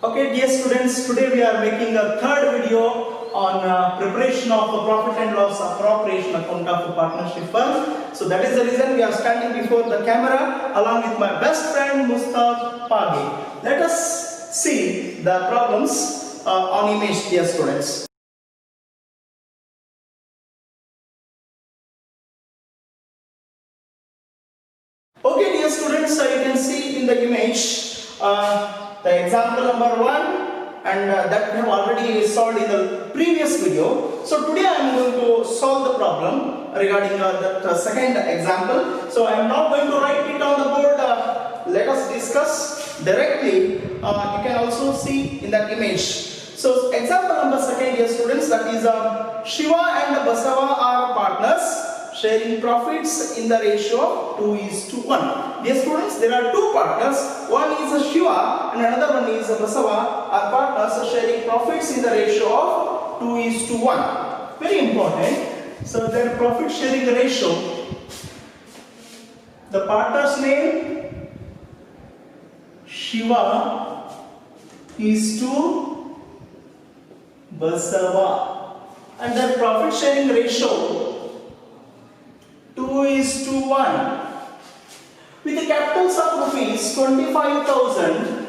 Okay, dear students, today we are making a third video on preparation of a profit and loss appropriation account of a partnership firm. So that is the reason we are standing before the camera along with my best friend Mustaq Pagi. Let us see the problems on image, dear students. Okay, dear students, you can see in the image the example number 1 and that we have already solved in the previous video. So today I am going to solve the problem regarding that second example. So I am not going to write it on the board. Let us discuss directly. You can also see in that image. So example number 2, dear students, that is Shiva and Basava are partners sharing profits in the ratio of 2:1. Dear students, there are two partners. One is Shiva and another one is Basava are partners sharing profits in the ratio of 2:1. Very important. So their profit sharing ratio, the partner's name Shiva is to Basava and their profit sharing ratio 2:1 with the capital sum rupees 25,000.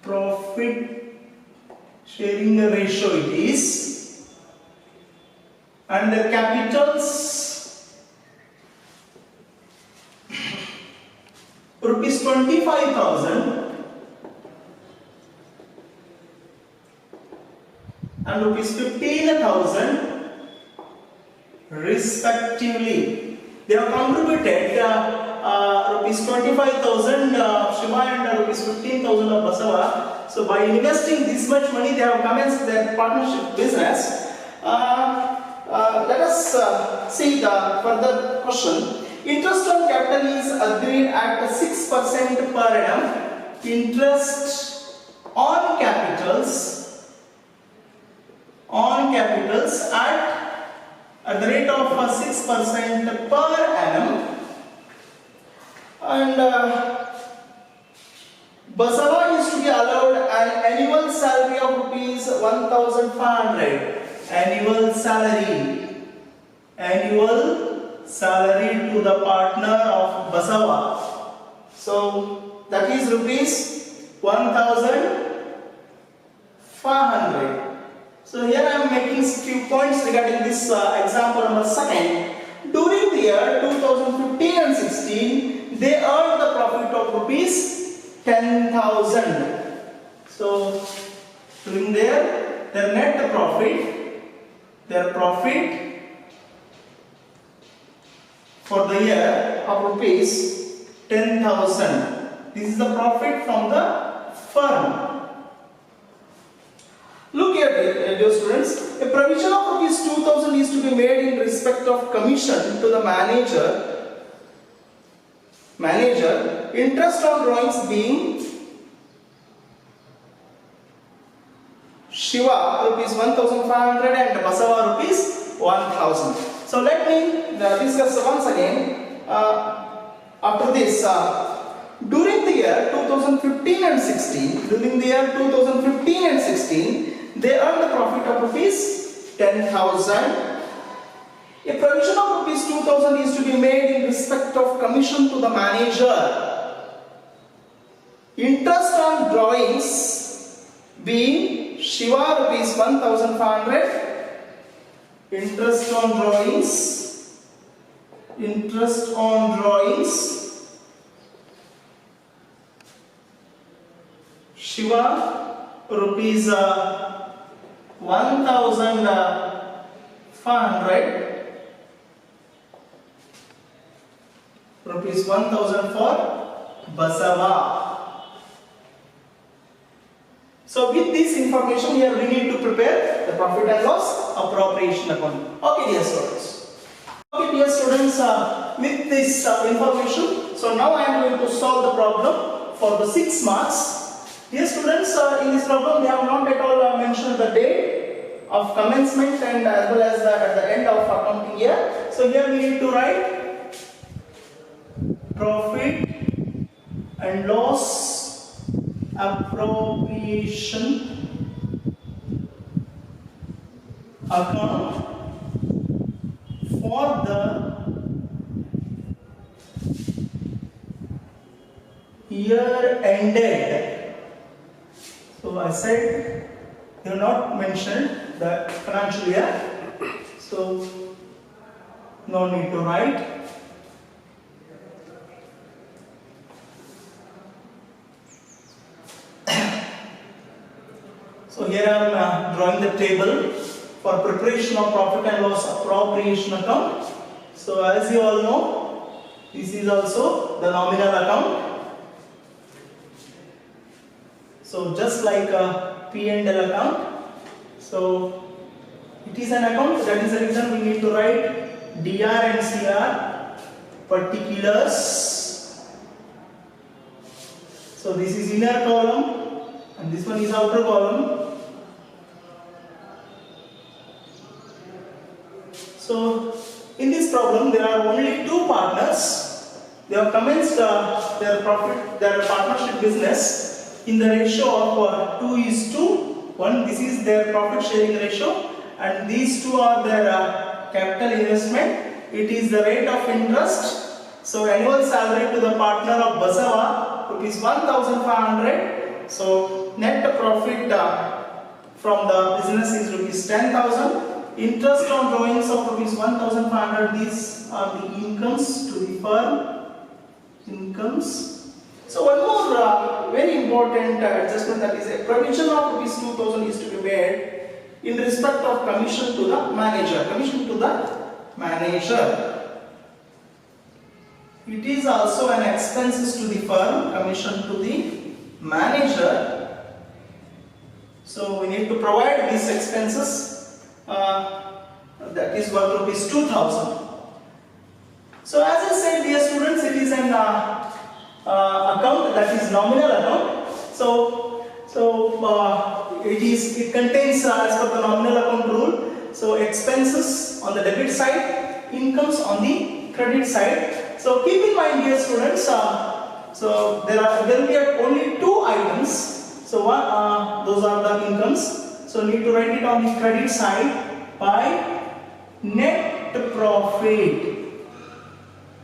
Profit sharing ratio it is, and the capitals rupees 25,000 and rupees 15,000 respectively. They have contributed rupees 25,000 Shiva and rupees 15,000 of Basava. So by investing this much money, they have commenced their partnership business. Let us see the further question. Interest on capital is agreed at 6% per annum. Interest on capitals at the rate of 6% per annum, and Basava is to be allowed an annual salary of rupees 1,500. Annual salary to the partner of Basava. So that is rupees 1,500. So here I am making few points regarding this example number 2. During the year 2015 and 16, they earned the profit of rupees 10,000. So during their net profit, their profit for the year of rupees 10,000. This is the profit from the firm. Look here, dear students, a provision of rupees 2,000 is to be made in respect of commission to the manager. Interest on drawings being Shiva rupees 1,500 and Basava rupees 1,000. So let me discuss once again. After this, during the year 2015 and 16, they earned the profit of rupees 10,000. A provision of rupees 2,000 is to be made in respect of commission to the manager. Interest on drawings being Shiva rupees 1,500. Interest on drawings Shiva rupees 1,500, rupees 1,000 for Basava. So with this information here we need to prepare the profit and loss appropriation account. Okay, dear students. With this information, so now I am going to solve the problem for the 6 marks. Dear students, in this problem they have not at all mentioned the date of commencement and as well as at the end of accounting year. So here we need to write profit and loss appropriation account for the year ended. So I said they have not mentioned the financial year, so no need to write. So here I am drawing the table for preparation of profit and loss appropriation account. So as you all know, this is also the nominal account. So just like a P&L account, so it is an account. That is the reason we need to write DR and CR particulars. So this is inner column and this one is outer column. So in this problem there are only two partners. They have commenced their partnership business in the ratio of 2:1. This is their profit sharing ratio, and these two are their capital investment. It is the rate of interest. So annual salary to the partner of Basava rupees 1,500. So net profit from the business is rupees 10,000. Interest on drawings of rupees 1,500. These are the incomes to the firm. Incomes. So one more very important adjustment, that is a provision of rupees 2,000 is to be made in respect of commission to the manager. Commission to the manager. It is also an expenses to the firm. Commission to the manager. So we need to provide these expenses. That is worth rupees 2,000. So as I said, dear students, it is an account that is nominal account. So it contains as per the nominal account rule. So expenses on the debit side, incomes on the credit side. So keep in mind, dear students, so there will be only two items. So those are the incomes. So need to write it on the credit side by net profit.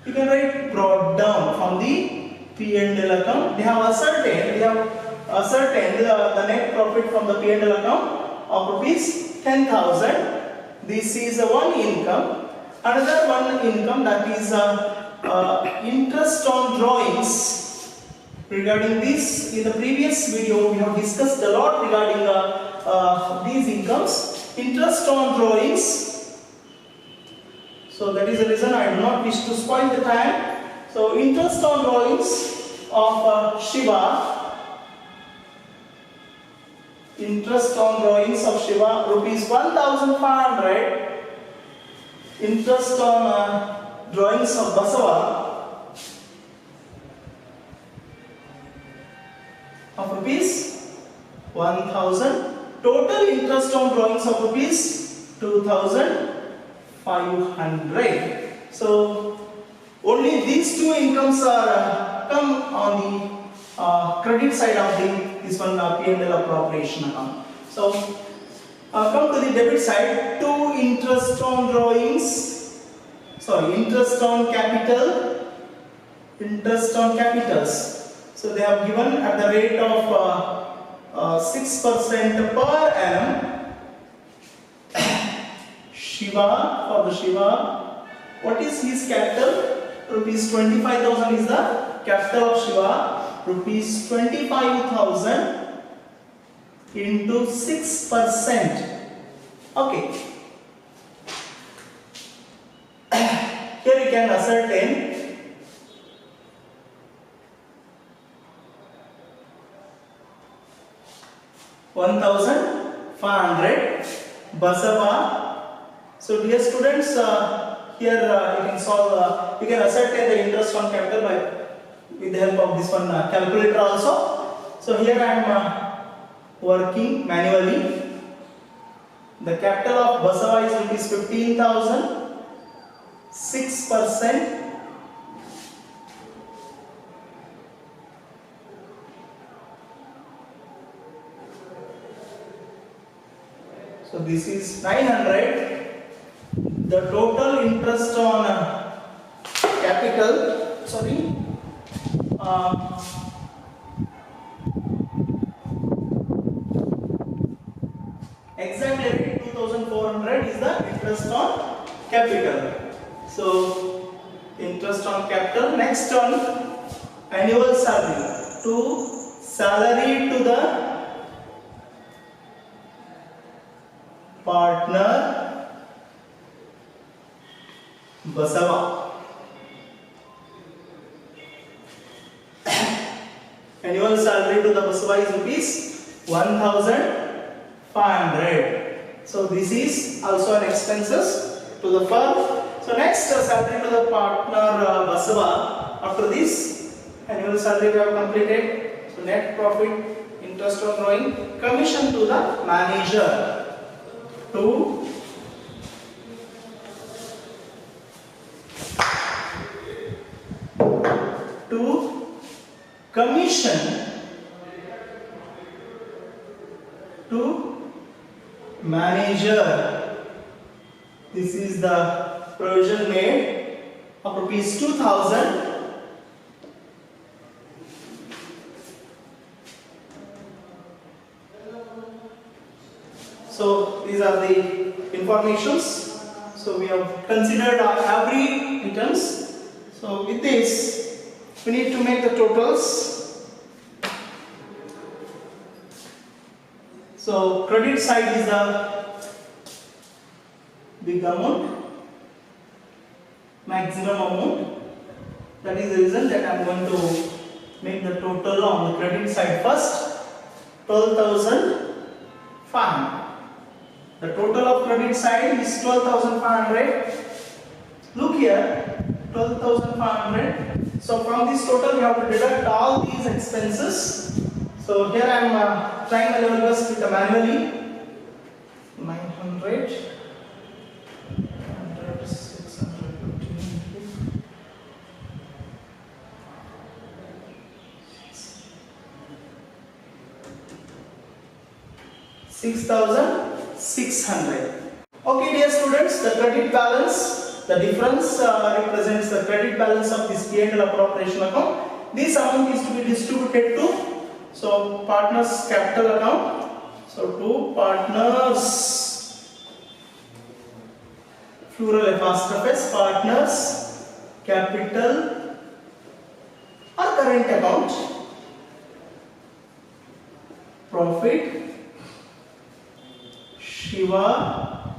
You can write brought down from the P&L account. They have ascertained the net profit from the P&L account of rupees 10,000. This is one income. Another one income, that is interest on drawings. Regarding this, in the previous video we have discussed a lot regarding these incomes. Interest on drawings. So that is the reason I do not wish to spoil the time. So interest on drawings of Shiva. Interest on drawings of Shiva rupees 1,500. Interest on drawings of Basava of rupees 1,000. Total interest on drawings of rupees 2,500. So only these two incomes are come on the credit side of this one P&L appropriation account. So come to the debit side. Two interest on drawings. Sorry, interest on capital. Interest on capitals. So they have given at the rate of 6% per annum. Shiva, for the Shiva, what is his capital? Rupees 25,000 is the capital of Shiva. Rupees 25,000 into 6%. Okay. Here you can ascertain $1,500 Basava. So dear students, here you can solve, you can ascertain the interest on capital by with the help of this one calculator also. So here I am working manually. The capital of Basava is rupees 15,000. 6%. So this is 900. The total interest on capital, sorry, exact rate 2400 is the interest on capital. So interest on capital. Next on annual salary, to salary to the partner Basava. Annual salary to the Basava is rupees 1500. So this is also an expenses to the firm. So next salary to the partner Basava. After this annual salary we have completed. So net profit, interest on drawing, commission to the manager. To commission to manager. This is the provision made of rupees 2000. So these are the informations. So we have considered every items. So with this we need to make the totals. So credit side is the big amount, maximum amount. That is the reason that I am going to make the total on the credit side first. 12,500. The total of credit side is 12,500. Look here, 12,500. So from this total we have to deduct all these expenses. So here I am trying my level best with the manually. 900, 6,600. Okay, dear students, the credit balance, the difference represents the credit balance of this P&L appropriation account. This amount is to be distributed to partners capital account. So to partners, plural apostrophes, partners capital or current account, profit, Shiva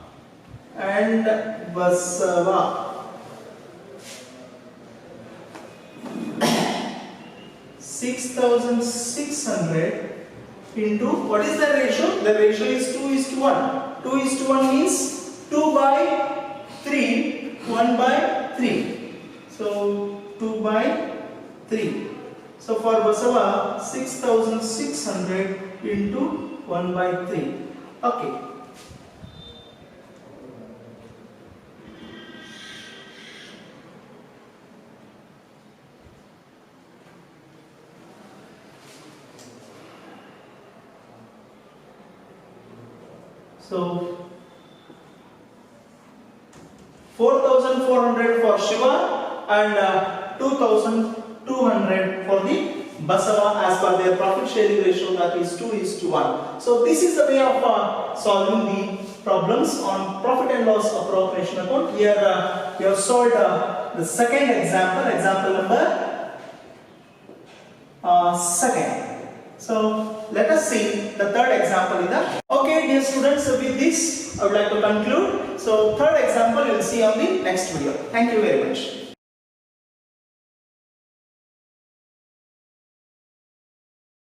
and Basava. 6,600 into, what is the ratio? The ratio is 2:1. 2:1 means 2 by 3, 1 by 3. So 2 by 3. So for Basava, 6,600 into 1 by 3. Okay. So 4,400 for Shiva and 2,200 for the Basava as per their profit sharing ratio, that is 2:1. So this is the way of solving the problems on profit and loss appropriation account. Here we have solved the second example, example number second. So let us see the third example in the. Okay, dear students, with this I would like to conclude. So third example you will see on the next video. Thank you very much.